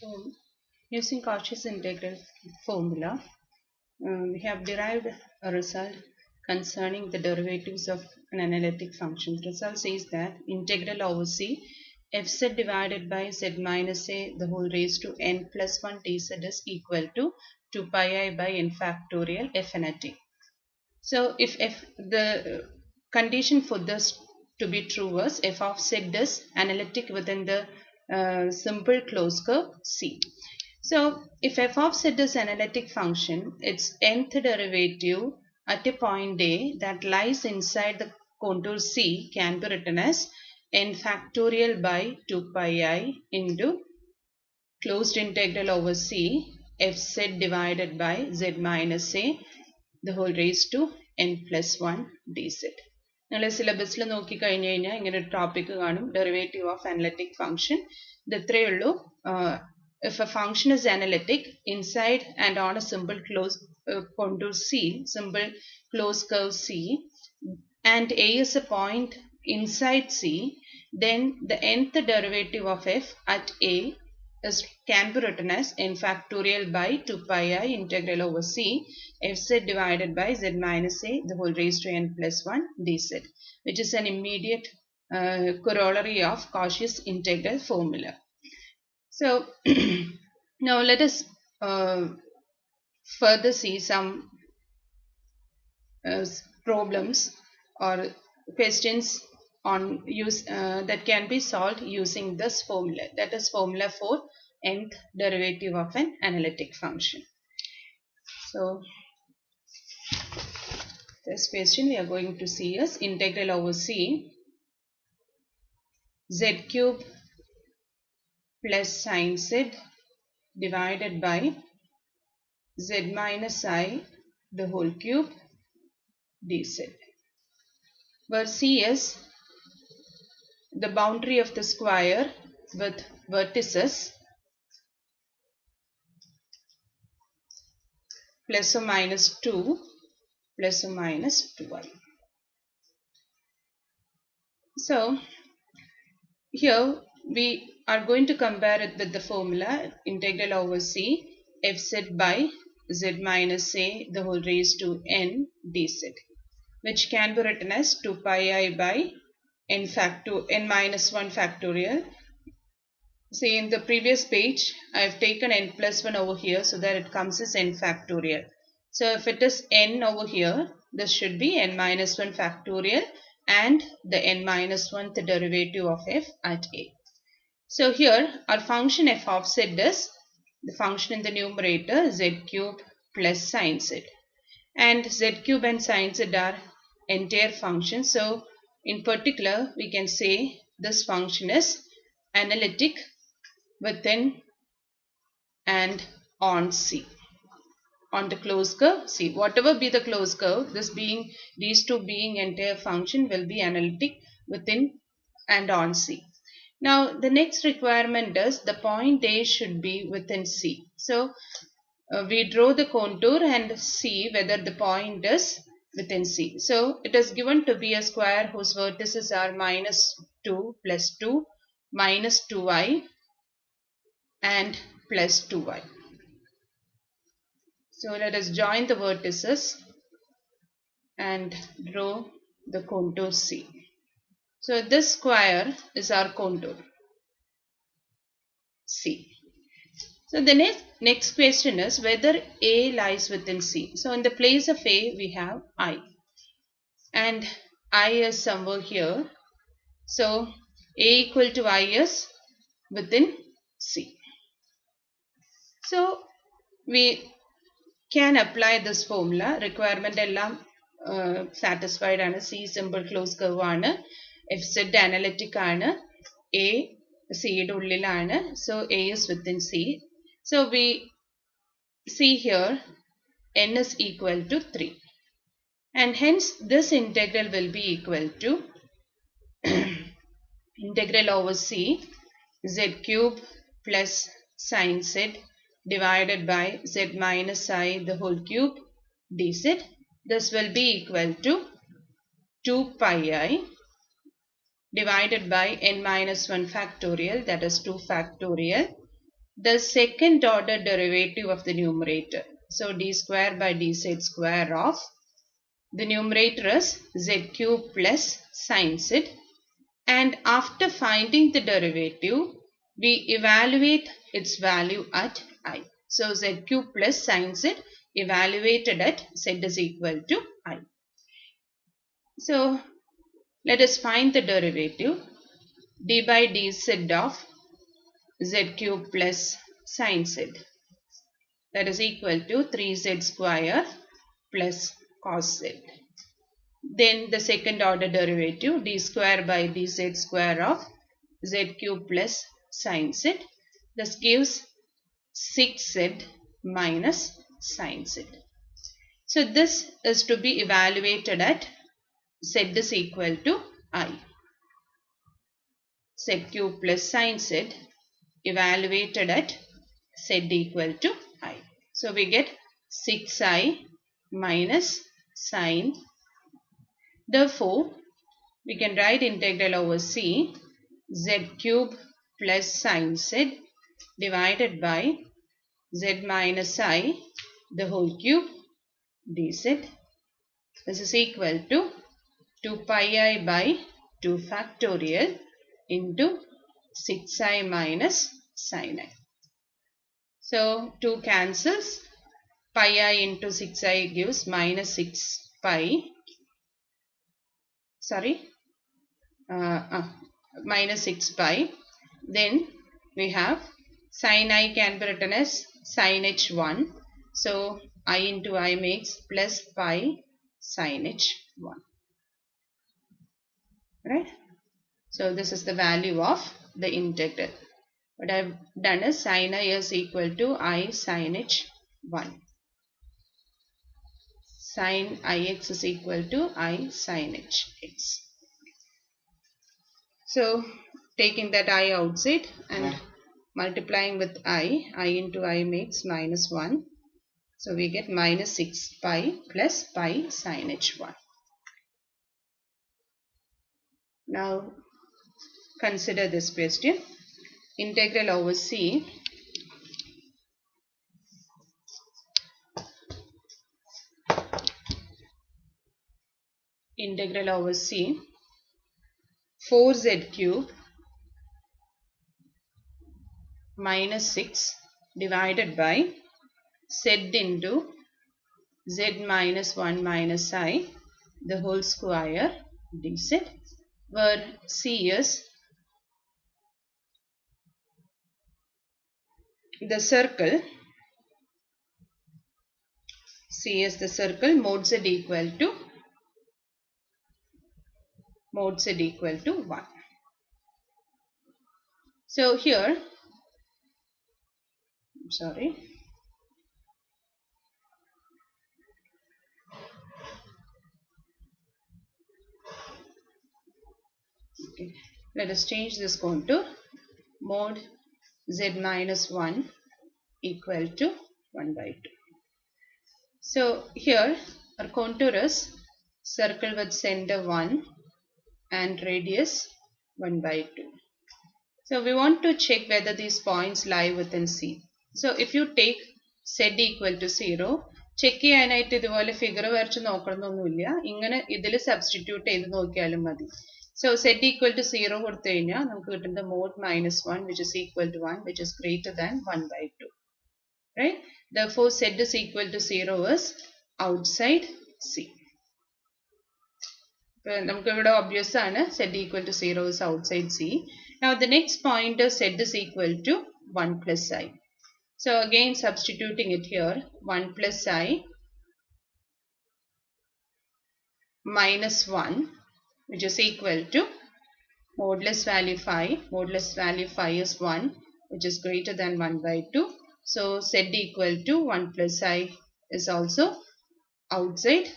So, using Cauchy's integral formula, we have derived a result concerning the derivatives of an analytic function. The result says that integral over c fz divided by z minus a the whole raised to n plus 1 dz is equal to 2 pi I by n factorial f analytic. So if the condition for this to be true was f of z is analytic within the simple closed curve C. So if f of z is analytic function, its nth derivative at a point A that lies inside the contour C can be written as n factorial by 2 pi I into closed integral over C fz divided by z minus a the whole raised to n plus 1 dz. നിങ്ങൾ സിലബസിൽ നോക്കിക്കഴിഞ്ഞ് കഴിഞ്ഞാൽ ഇങ്ങനെ ഒരു topic കാണും, derivative of analytic function. ഇത് ഇത്രയേ ഉള്ളൂ. If a function is analytic inside and on a simple closed contour C, simple closed curve C, and A is a point inside C, then the nth derivative of f at A can be written as n factorial by 2 pi I integral over C fz divided by z minus a the whole raised to n plus 1 dz, which is an immediate corollary of Cauchy's integral formula. So now let us further see some problems or questions on use that can be solved using this formula, that is formula for nth derivative of an analytic function. So this question we are going to see is integral over C z cube plus sin z divided by z minus I the whole cube dz, where C is the boundary of the square with vertices plus or minus 2 plus or minus 2i. So here we are going to compare it with the formula integral over C fz by z minus a the whole raised to n dz, which can be written as 2 pi I by n minus 1 factorial. See, in the previous page I have taken n plus 1 over here so that it comes as n factorial. So if it is n over here, this should be n minus 1 factorial and the n minus 1th derivative of f at a. So here our function f of z is the function in the numerator z cube plus sin z, and z cube and sin z are entire functions. So in particular we can say this function is analytic within and on C, on the closed curve C. Whatever be the closed curve, these two being entire function will be analytic within and on C. Now the next requirement is the point A should be within C. So we draw the contour and see whether the point is within C. So it is given to be a square whose vertices are minus 2 plus 2 minus 2i and plus 2y. So let us join the vertices and draw the contour C. So this square is our contour C. So the next question is whether A lies within C. So in the place of A we have I, and I is somewhere here. So A equal to I is within C. So we can apply this formula. Requirement എല്ലാം satisfied ആണ്. C simple closed curve ആണ്, fz analytic ആണ്, A C യുടെ ഉള്ളിലാണ്. So A is within C. So we see here n is equal to 3, and hence this integral will be equal to integral over C z cube plus sin z divided by z minus I the whole cube dz. This will be equal to 2 pi I divided by n minus 1 factorial, that is 2 factorial, the second order derivative of the numerator. So d square by dz square of the numerator is z cube plus sin z, and after finding the derivative we evaluate its value at I. So z cube plus sin z evaluated at z is equal to I. So let us find the derivative. D by dz of z cube plus sin z, that is equal to 3z square plus cos z. Then the second order derivative, d square by dz square of z cube plus sin z. This gives 6z minus sin z. So this is to be evaluated at z is equal to I. Z cube plus sin z evaluated at z equal to I. So we get 6i minus sin. Therefore, we can write integral over c z cube plus sin z divided by z minus I the whole cube dz. This is equal to 2 pi I by 2 factorial into 6i minus sin I. So 2 cancels. Pi I into 6i gives minus 6 pi. Minus 6 pi. Then we have sin I can be written as sin h1. So I into I makes plus pi sin h1. Right? So this is the value of the integral. What I have done is sin I is equal to I sin h1. Sin ix is equal to I sin hx. So taking that I outside and multiplying with I into I makes minus 1. So we get minus 6 pi plus pi sin h1. Now consider this question. Integral over c integral over c 4z cube minus 6 divided by z into z minus 1 minus I the whole square dz, where c is the circle, c is the circle, mod z equal to 1. So here, let us change this contour. Mod z minus 1 equal to 1 by 2. So here our contour is circle with center 1 and radius 1 by 2. So we want to check whether these points lie within C. So if you take z equal to 0, check ചെയ്യാനായിട്ട് ഇതുപോലെ figure വരച്ച് നോക്കണമെന്നൊന്നുമില്ല. ഇങ്ങനെ ഇതിൽ substitute ചെയ്ത് നോക്കിയാലും മതി. So z equal to 0 കൊടുത്തു കഴിഞ്ഞാൽ നമുക്ക് കിട്ടുന്നത് mod minus 1 which is equal to 1 which is greater than 1 by 2. Right? Therefore z is equal to 0 is outside C. നമുക്ക് ഇവിടെ obvious ആണ് z equal to 0 is outside C. Now the next point is z is equal to 1 plus I. So again substituting it here, 1 plus I minus 1 which is equal to modulus value 5. Modulus value 5 is 1 which is greater than 1 by 2. So z equal to 1 plus I is also outside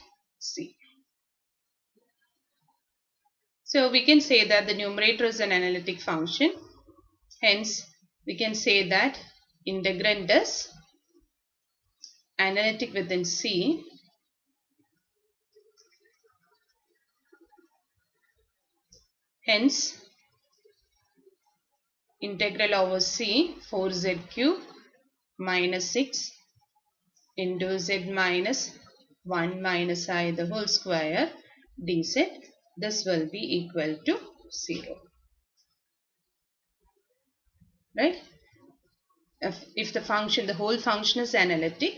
C. So we can say that the numerator is an analytic function. Hence, we can say that integrand is analytic within C. Hence, integral over C 4z cube minus 6 into z minus 1 minus I the whole square dz. This will be equal to 0. Right? If the whole function is analytic,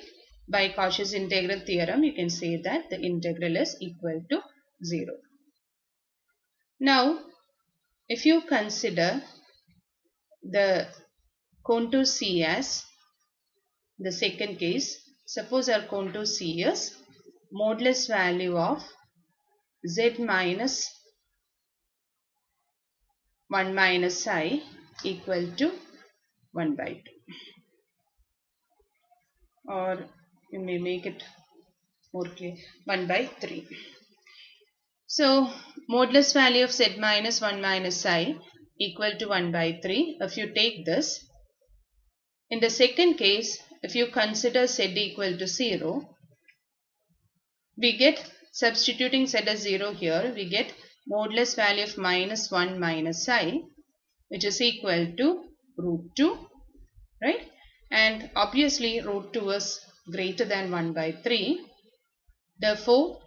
by Cauchy's integral theorem, you can say that the integral is equal to 0. Now, if you consider the contour C as the second case, suppose our contour C is modulus value of z minus 1 minus I equal to 1 by 2. Or you may make it more clear, 1 by 3. So, modulus value of z minus 1 minus I equal to 1 by 3. If you take this, in the second case, if you consider z equal to 0, we get, substituting z as 0 here, we get modulus value of minus 1 minus I, which is equal to root 2, right? And obviously root 2 is greater than 1 by 3. Therefore,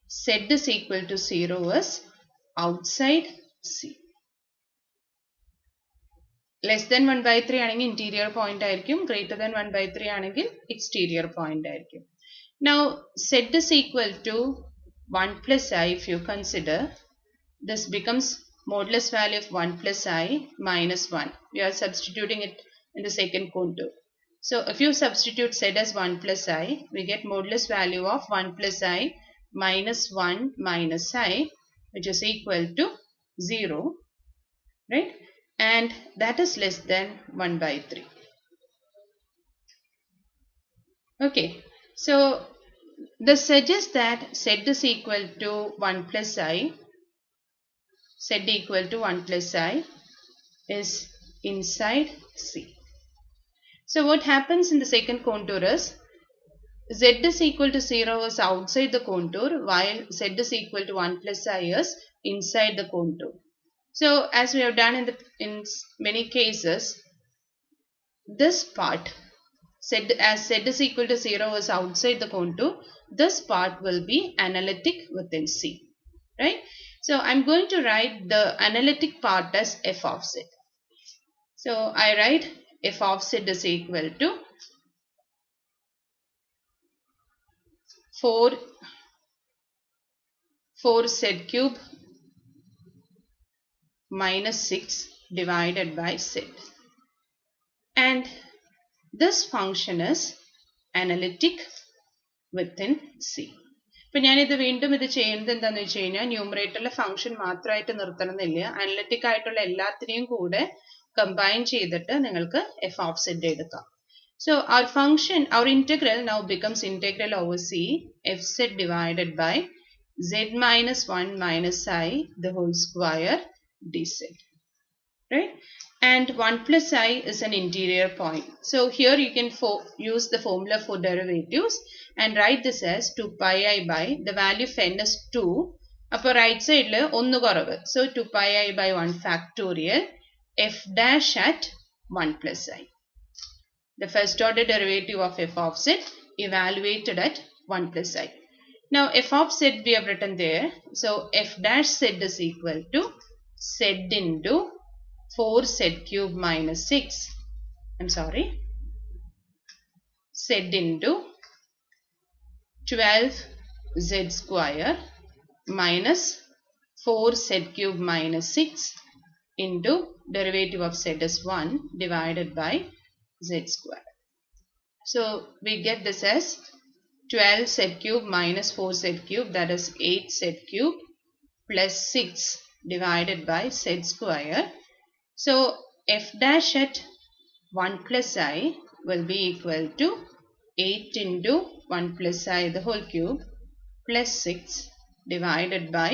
z is equal to 0 is outside C. Less than 1 by 3 ആണെങ്കിൽ interior point ആയിരിക്കും, greater than 1 by 3 ആണെങ്കിൽ exterior point ആയിരിക്കും. Now, z is equal to 1 plus I if you consider, this becomes modulus value of 1 plus I minus 1. We are substituting it in the second contour. So, if you substitute z as 1 plus I, we get modulus value of 1 plus I minus 1 minus I, which is equal to 0, right? And that is less than 1 by 3. Okay, so this suggests that z is equal to 1 plus I, z equal to 1 plus I is inside C. So what happens in the second contour is, z is equal to 0 is outside the contour, while z is equal to 1 plus I is inside the contour. So as we have done in many cases, this part, as z is equal to 0 is outside the contour, this part will be analytic within C, right? So I'm going to write the analytic part as f of z. So I write f of z is equal to 4z cube minus 6 divided by z. And this function is analytic within C. ഇപ്പോൾ ഞാനിത് വീണ്ടും ഇത് ചെയ്യുന്നത് എന്താണെന്ന് വെച്ച് കഴിഞ്ഞാൽ, ന്യൂമറേറ്ററിലെ function മാത്രമായിട്ട് നിർത്തണമെന്നില്ല, analytic ആയിട്ടുള്ള എല്ലാത്തിനെയും കൂടെ കമ്പൈൻ ചെയ്തിട്ട് നിങ്ങൾക്ക് എഫ് ഓഫ് സെഡ് എടുക്കാം. So our function, our integral now becomes integral over C f z divided by z minus 1 minus I the whole square dz, right? And 1 plus I is an interior point. So here you can use the formula for derivatives and write this as 2 pi I by, the value of n is 2. Upper right side le 1 koravu. So 2 pi I by 1 factorial f dash at 1 plus I. The first order derivative of f of z evaluated at 1 plus I. Now f of z we have written there. So f dash z is equal to z into 4z cube minus 6. I'm sorry. Z into 12z square minus 4z cube minus 6 into derivative of z is 1 divided by z square. So we get this as 12z cube minus 4z cube, that is 8z cube plus 6 divided by z square. So f dash at 1 plus I will be equal to 8 into 1 plus I the whole cube plus 6 divided by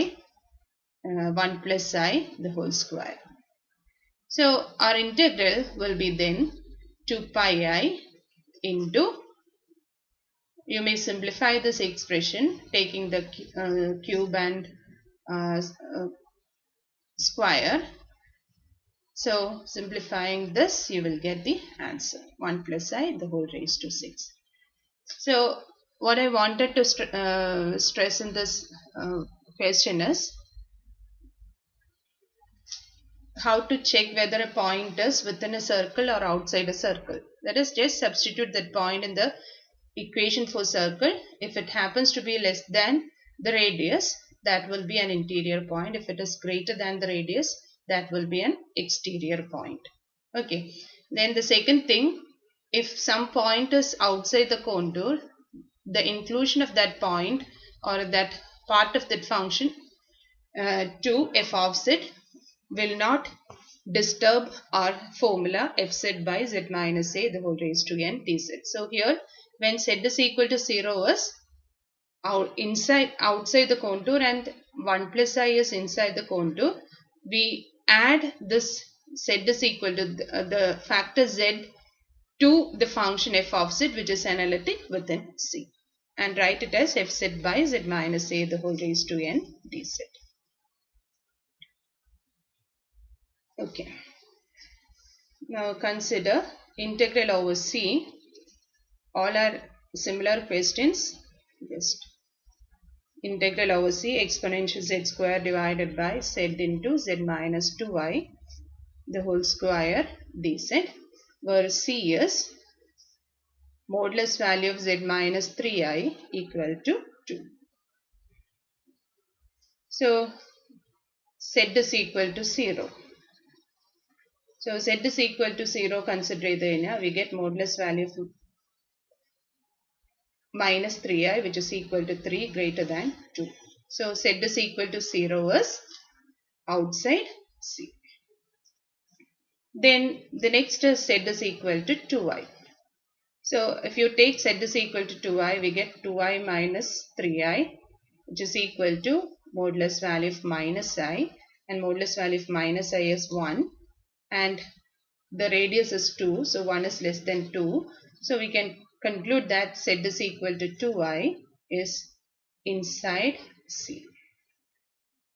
1 plus I the whole square. So our integral will be then 2 pi I into, you may simplify this expression taking the cube and square. So simplifying this, you will get the answer 1 plus I the whole raised to 6. So what I wanted to stress in this question is how to check whether a point is within a circle or outside a circle. That is, just substitute that point in the equation for circle. If it happens to be less than the radius, that will be an interior point. If it is greater than the radius, that will be an exterior point. Okay. Then the second thing, if some point is outside the contour, the inclusion of that point or that part of that function to f of z will not disturb our formula f z by z minus a the whole raised to n dz. So here when z is equal to 0 is outside the contour and 1 plus I is inside the contour, we add this z is equal to the factor z to the function f of z, which is analytic within C, and write it as f z by z minus a the whole raised to n dz. Okay. Now consider integral over C. All are similar questions. Just integral over C exponential z square divided by z into z minus 2i the whole square dz, where C is modulus value of z minus 3i equal to 2. So z is equal to 0. So z is equal to 0 consider we get modulus value of minus 3i, which is equal to 3 greater than 2. So z is equal to 0 is outside C. Then the next is z is equal to 2i. So if you take z is equal to 2i, we get 2i minus 3i, which is equal to modulus value of minus I, and modulus value of minus I is 1, and the radius is 2, so 1 is less than 2. So we can conclude that z is equal to 2i is inside C,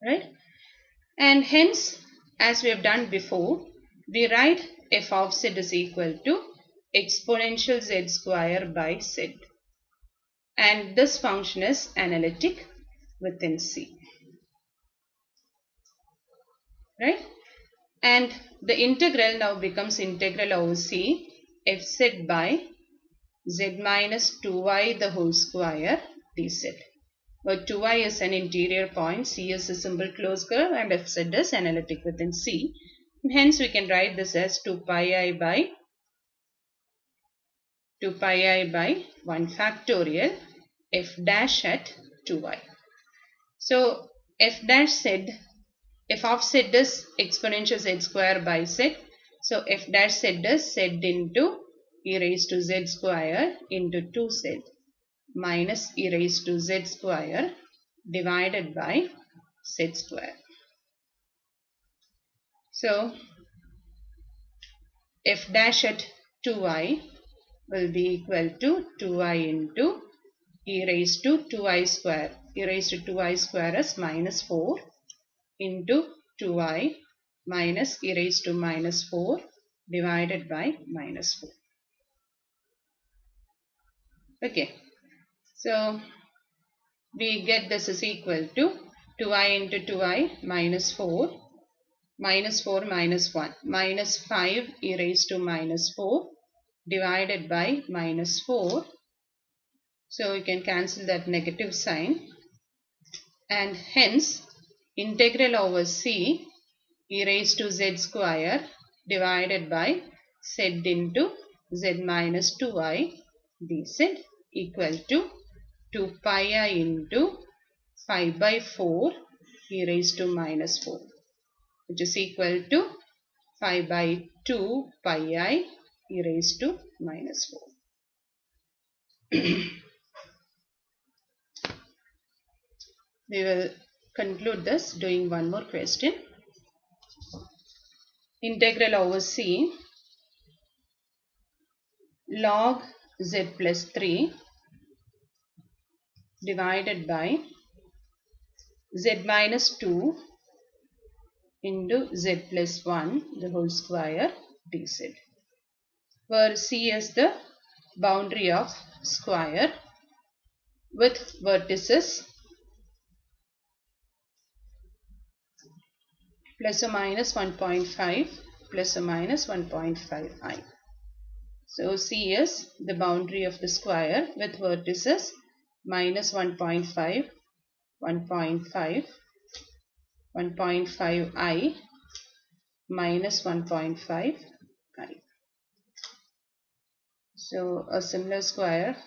right? And hence, as we have done before, we write f of z is equal to exponential z square by z, and this function is analytic within C, right? And the integral now becomes integral over C fz by z minus 2i the whole square dz, where 2i is an interior point, C is a simple closed curve, and fz is analytic within C. And hence we can write this as 2 pi I by 1 factorial f dash at 2i. So f dash z, f of z is exponential z square by z. So f dash z is z into e raised to z square into 2z minus e raised to z square divided by z square. So f dash at 2i will be equal to 2i into e raised to 2i square. E raised to 2i square is minus 4 into 2i minus e raised to minus 4 divided by minus 4. Okay. So we get this is equal to 2i into 2i minus 4 minus 4 minus 1 minus 5 e raised to minus 4 divided by minus 4. So we can cancel that negative sign, and hence integral over C e raised to z square divided by z into z minus 2i dz equal to 2 pi I into 5 by 4 e raised to minus 4, which is equal to 5 by 2 pi I e raised to minus 4. We will conclude this doing one more question. Integral over C log z plus 3 divided by z minus 2 into z plus 1 the whole square dz, where C is the boundary of square with vertices plus or minus 1.5 plus or minus 1.5 I. So C is the boundary of the square with vertices minus 1.5, 1.5, 1.5 I, minus 1.5 I. So a similar square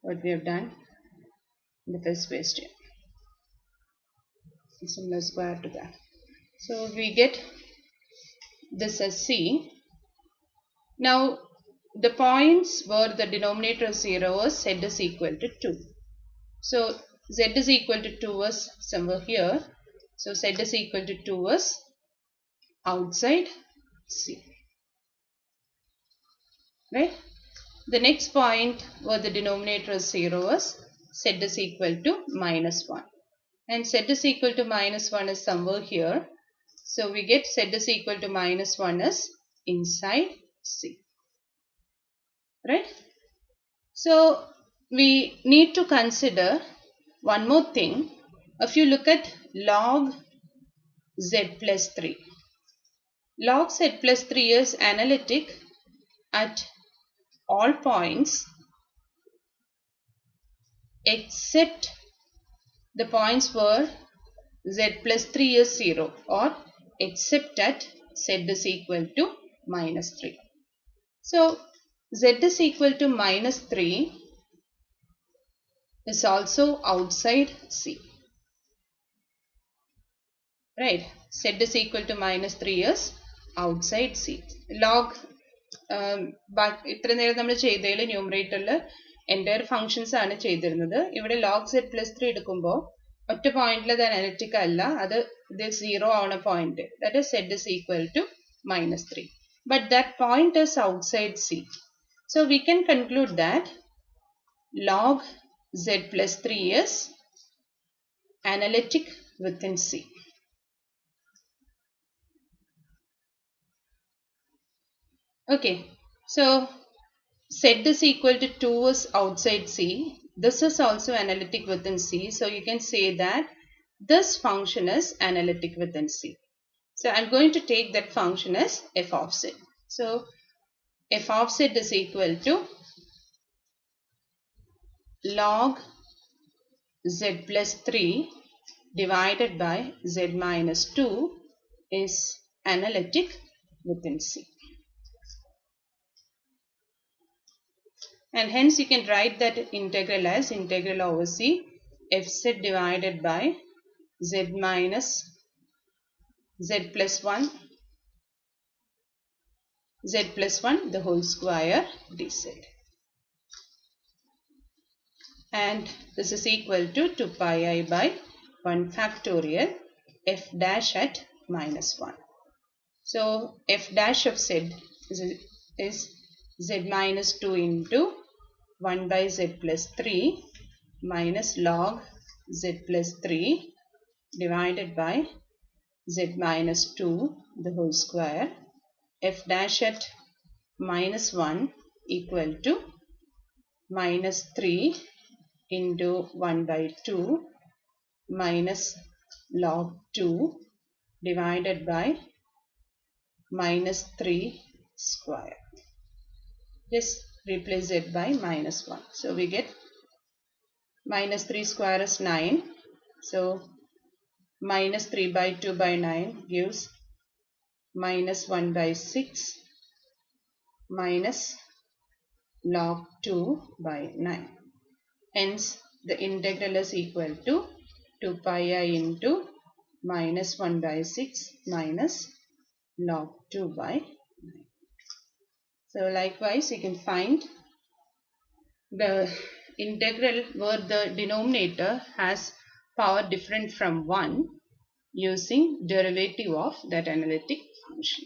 what we have done in the first question. A similar square to that. So we get this as C. Now the points where the denominator is 0 is z is equal to 2. So z is equal to 2 is somewhere here. So z is equal to 2 is outside C. Right? The next point where the denominator is 0 is z is equal to minus 1. And z is equal to minus 1 is somewhere here. So we get z is equal to minus 1 is inside C. Right? So we need to consider one more thing. If you look at log z plus 3. Log z plus 3 is analytic at all points except the points where z plus 3 is 0 or except at z is equal to minus 3. So z is equal to minus 3 is also outside C. Right? Z is equal to minus 3 is outside C. Log ഇത്ര നേരം നമ്മൾ ചെയ്തതിൽ ന്യൂമറേറ്ററിൽ entire functions ആണ് ചെയ്തിരുന്നത്. ഇവിടെ log z plus 3 എടുക്കുമ്പോൾ ഒറ്റ പോയിന്റിൽ അത് അനലിറ്റിക് അല്ല, അത് ഇത് 0 ആവണ point, that is z is equal to minus 3. But that point is outside C. So we can conclude that log z plus 3 is analytic within C. Okay, so z is equal to 2 is outside C. This is also analytic within C. So you can say that this function is analytic within C. So I'm going to take that function as f of z. So f of z is equal to log z plus 3 divided by z minus 2 is analytic within C. And hence you can write that integral as integral over C fz divided by z minus z plus 1 the whole square dz. And this is equal to 2 pi I by 1 factorial f dash at minus 1. So f dash of z is z minus 2 into 1 by z plus 3 minus log z plus 3 divided by z minus 2 the whole square. F dash at minus 1 equal to minus 3 into 1 by 2 minus log 2 divided by minus 3 square. Just replace it by minus 1. So we get minus 3 square is 9. So minus 3 by 2 by 9 gives minus 1 by 6 minus log 2 by 9. Hence the integral is equal to 2 pi I into minus 1 by 6 minus log 2 by 9. So likewise you can find the integral where the denominator has power different from 1 using derivative of that analytic function.